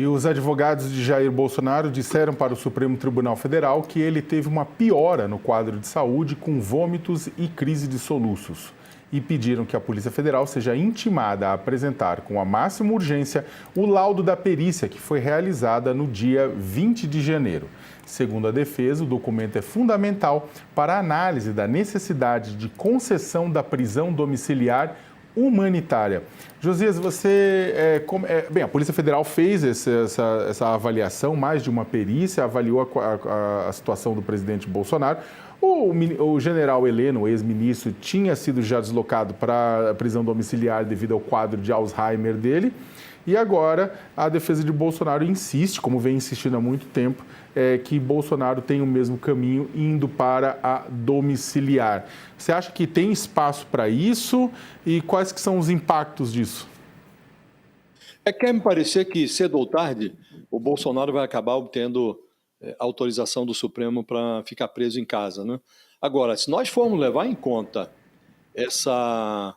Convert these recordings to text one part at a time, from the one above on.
E os advogados de Jair Bolsonaro disseram para o Supremo Tribunal Federal que ele teve uma piora no quadro de saúde com vômitos e crise de soluços. E pediram que a Polícia Federal seja intimada a apresentar com a máxima urgência o laudo da perícia que foi realizada no dia 20 de janeiro. Segundo a defesa, o documento é fundamental para a análise da necessidade de concessão da prisão domiciliar humanitária. Josias, bem, a Polícia Federal fez essa avaliação, mais de uma perícia, avaliou a situação do presidente Bolsonaro. O general Heleno, ex-ministro, tinha sido já deslocado para a prisão domiciliar devido ao quadro de Alzheimer dele. E agora a defesa de Bolsonaro insiste, como vem insistindo há muito tempo, que Bolsonaro tem o mesmo caminho indo para a domiciliar. Você acha que tem espaço para isso e quais que são os impactos disso? Quer me parecer que cedo ou tarde o Bolsonaro vai acabar obtendo autorização do Supremo para ficar preso em casa, né? Agora, se nós formos levar em conta essa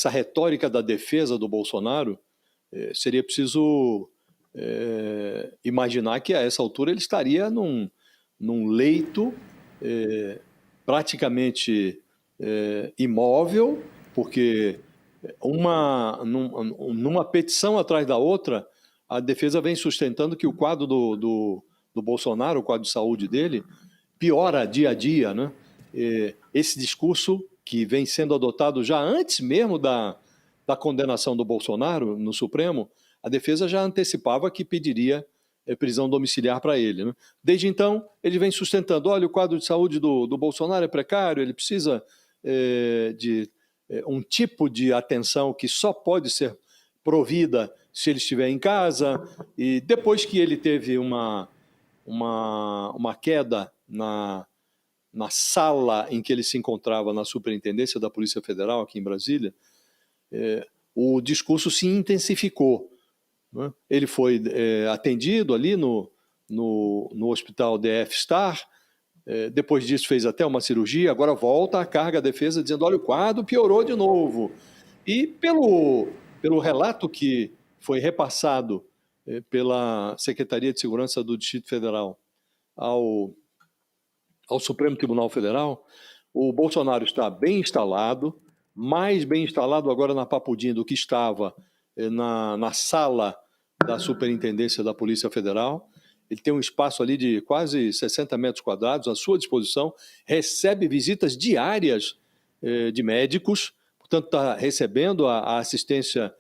retórica da defesa do Bolsonaro, seria preciso imaginar que a essa altura ele estaria num leito praticamente imóvel, porque numa petição atrás da outra, a defesa vem sustentando que o quadro do Bolsonaro, o quadro de saúde dele, piora dia a dia, né? Esse discurso que vem sendo adotado já antes mesmo da condenação do Bolsonaro no Supremo, a defesa já antecipava que pediria prisão domiciliar para ele, né? Desde então, ele vem sustentando, olha, o quadro de saúde do Bolsonaro é precário, ele precisa de um tipo de atenção que só pode ser provida se ele estiver em casa. E depois que ele teve uma queda na sala em que ele se encontrava na Superintendência da Polícia Federal, aqui em Brasília, o discurso se intensificou, né? Ele foi atendido ali no Hospital DF Star, depois disso fez até uma cirurgia, agora volta a carga à defesa dizendo, olha, o quadro piorou de novo. E pelo relato que foi repassado pela Secretaria de Segurança do Distrito Federal ao Supremo Tribunal Federal, o Bolsonaro está bem instalado, mais bem instalado agora na Papudinha do que estava na sala da Superintendência da Polícia Federal. Ele tem um espaço ali de quase 60 metros quadrados à sua disposição, recebe visitas diárias de médicos, portanto está recebendo a assistência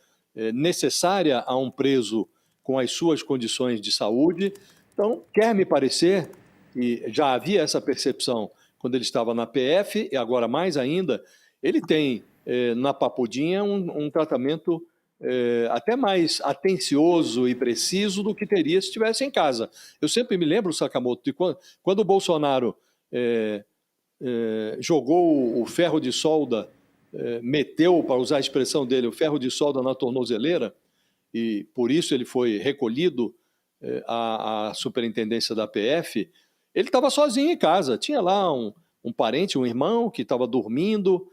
necessária a um preso com as suas condições de saúde. Então, quer me parecer, e já havia essa percepção quando ele estava na PF, e agora mais ainda, ele tem na Papudinha um tratamento até mais atencioso e preciso do que teria se estivesse em casa. Eu sempre me lembro, Sakamoto, de quando o Bolsonaro jogou o ferro de solda, meteu, para usar a expressão dele, o ferro de solda na tornozeleira, e por isso ele foi recolhido à superintendência da PF, ele estava sozinho em casa, tinha lá um parente, um irmão que estava dormindo,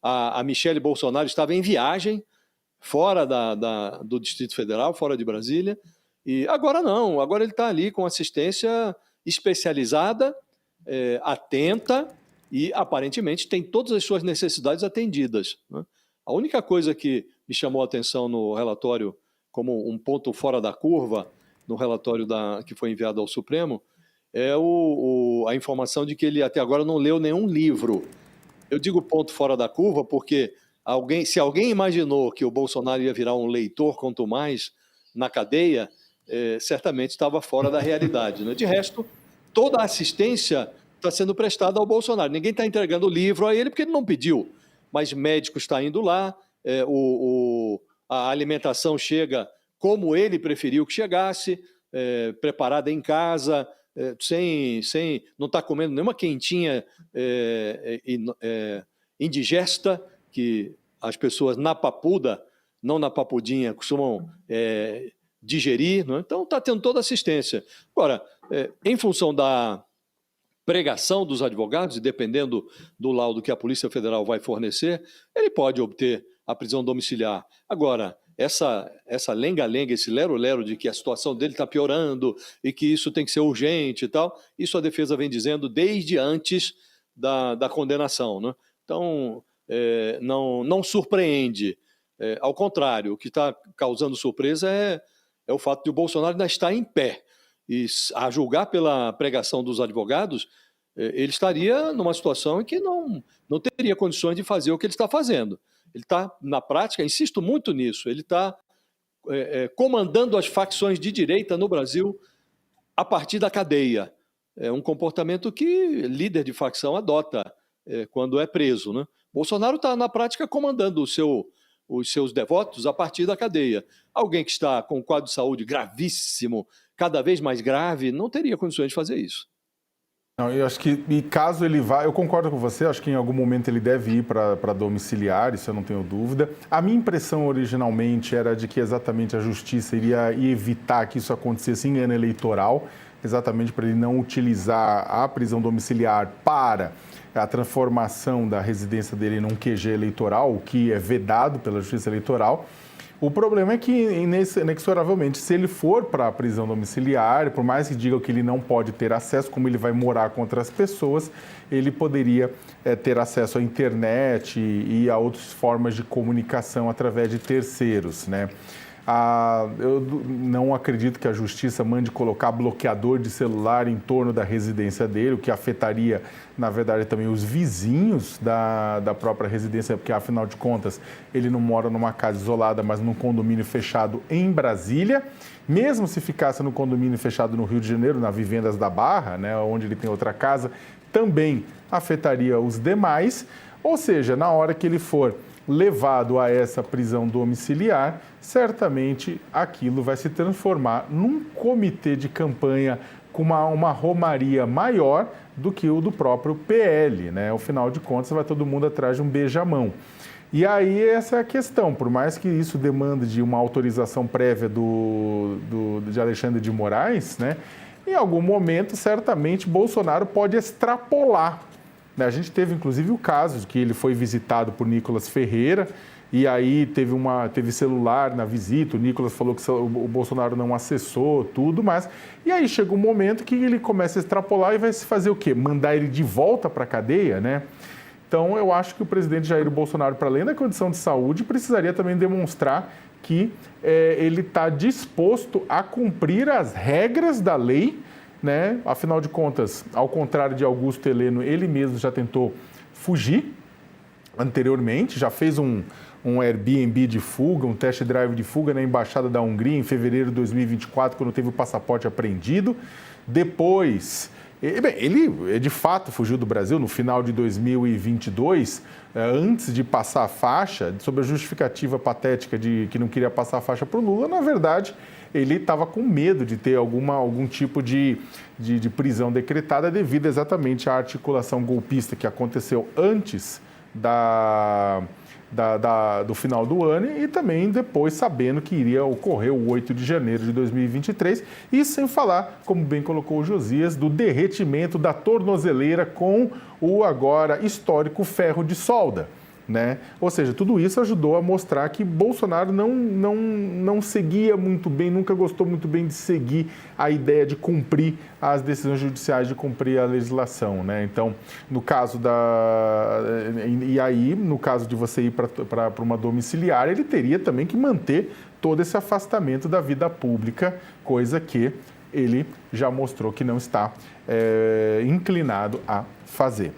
a Michele Bolsonaro estava em viagem, fora do Distrito Federal, fora de Brasília, e agora não, agora ele está ali com assistência especializada, atenta, e aparentemente tem todas as suas necessidades atendidas, né? A única coisa que me chamou a atenção no relatório como um ponto fora da curva, no relatório que foi enviado ao Supremo, é a informação de que ele até agora não leu nenhum livro. Eu digo ponto fora da curva porque se alguém imaginou que o Bolsonaro ia virar um leitor, quanto mais, na cadeia, certamente estava fora da realidade, né? De resto, toda a assistência está sendo prestada ao Bolsonaro. Ninguém está entregando o livro a ele porque ele não pediu, mas médico está indo lá, a alimentação chega como ele preferiu que chegasse, preparada em casa, não está comendo nenhuma quentinha indigesta, que as pessoas na papuda, não na papudinha, costumam digerir, não é? Então está tendo toda assistência. Agora, em função da pregação dos advogados, e dependendo do laudo que a Polícia Federal vai fornecer, ele pode obter a prisão domiciliar. Agora, essa lenga-lenga, esse lero-lero de que a situação dele está piorando e que isso tem que ser urgente e tal, isso a defesa vem dizendo desde antes da condenação, né? Então, não surpreende. Ao contrário, o que está causando surpresa é o fato de o Bolsonaro ainda estar em pé. E, a julgar pela pregação dos advogados, ele estaria numa situação em que não teria condições de fazer o que ele está fazendo. Ele está, na prática, insisto muito nisso, ele está comandando as facções de direita no Brasil a partir da cadeia. É um comportamento que líder de facção adota quando é preso, né? Bolsonaro está, na prática, comandando os seus devotos a partir da cadeia. Alguém que está com um quadro de saúde gravíssimo, cada vez mais grave, não teria condições de fazer isso. Não, eu acho que, e caso ele vá, eu concordo com você, acho que em algum momento ele deve ir para domiciliar, isso eu não tenho dúvida. A minha impressão originalmente era de que exatamente a justiça iria evitar que isso acontecesse em ano eleitoral, exatamente para ele não utilizar a prisão domiciliar para a transformação da residência dele num QG eleitoral, o que é vedado pela Justiça Eleitoral. O problema é que, inexoravelmente, se ele for para a prisão domiciliar, por mais que digam que ele não pode ter acesso, como ele vai morar com outras pessoas, ele poderia ter acesso à internet e a outras formas de comunicação através de terceiros, né? Eu não acredito que a Justiça mande colocar bloqueador de celular em torno da residência dele, o que afetaria, na verdade, também os vizinhos da própria residência, porque, afinal de contas, ele não mora numa casa isolada, mas num condomínio fechado em Brasília. Mesmo se ficasse no condomínio fechado no Rio de Janeiro, na Vivendas da Barra, né, onde ele tem outra casa, também afetaria os demais. Ou seja, na hora que ele for levado a essa prisão domiciliar, certamente aquilo vai se transformar num comitê de campanha com uma romaria maior do que o do próprio PL, né? Afinal de contas, vai todo mundo atrás de um beijamão. E aí essa é a questão, por mais que isso demande de uma autorização prévia de Alexandre de Moraes, né? Em algum momento, certamente, Bolsonaro pode extrapolar. A gente teve, inclusive, o caso de que ele foi visitado por Nicolas Ferreira e aí teve celular na visita, o Nicolas falou que o Bolsonaro não acessou tudo, e aí chega um momento que ele começa a extrapolar e vai se fazer o quê? Mandar ele de volta para a cadeia, né? Então, eu acho que o presidente Jair Bolsonaro, para além da condição de saúde, precisaria também demonstrar que ele está disposto a cumprir as regras da lei, né? Afinal de contas, ao contrário de Augusto Heleno, ele mesmo já tentou fugir anteriormente, já fez um Airbnb de fuga, um test drive de fuga na Embaixada da Hungria em fevereiro de 2024, quando teve o passaporte apreendido. Depois, ele de fato fugiu do Brasil no final de 2022, antes de passar a faixa, sob a justificativa patética de que não queria passar a faixa para o Lula. Na verdade, ele estava com medo de ter algum tipo de prisão decretada devido exatamente à articulação golpista que aconteceu antes do final do ano e também depois sabendo que iria ocorrer o 8 de janeiro de 2023, e sem falar, como bem colocou o Josias, do derretimento da tornozeleira com o agora histórico ferro de solda, né? Ou seja, tudo isso ajudou a mostrar que Bolsonaro não seguia muito bem, nunca gostou muito bem de seguir a ideia de cumprir as decisões judiciais, de cumprir a legislação, né? Então, no caso no caso de você ir para uma domiciliar, ele teria também que manter todo esse afastamento da vida pública, coisa que ele já mostrou que não está inclinado a fazer.